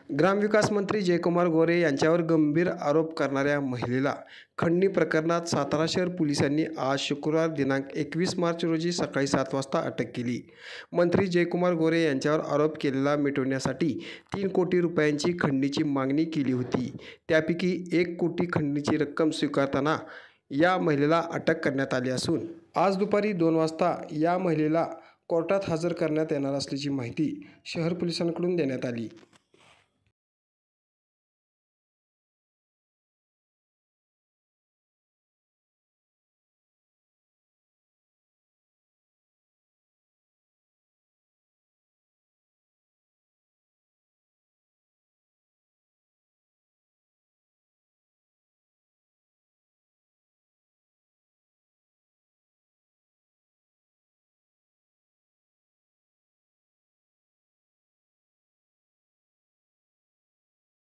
ग्रामविकास मंत्री जयकुमार गोरे यांच्यावर गंभीर आरोप करणाऱ्या महिलेला खंडणी प्रकरणात सातारा शहर पोलिसांनी आज शुक्रवार दिनांक 21 मार्च रोजी सकाळी 7 वाजता अटक केली। मंत्री जयकुमार गोरे यांच्यावर आरोप केलेला मिटवण्यासाठी 3 कोटी रुपयांची खंडणीची मागणी केली होती। त्यापैकी 1 कोटी खंडणीची रक्कम स्वीकारताना या महिलेला अटक करण्यात आली असून आज दुपारी 2 वाजता या महिलेला कोर्टात हजर करण्यात येणार असल्याची माहिती शहर पोलिसांकडून देण्यात आली।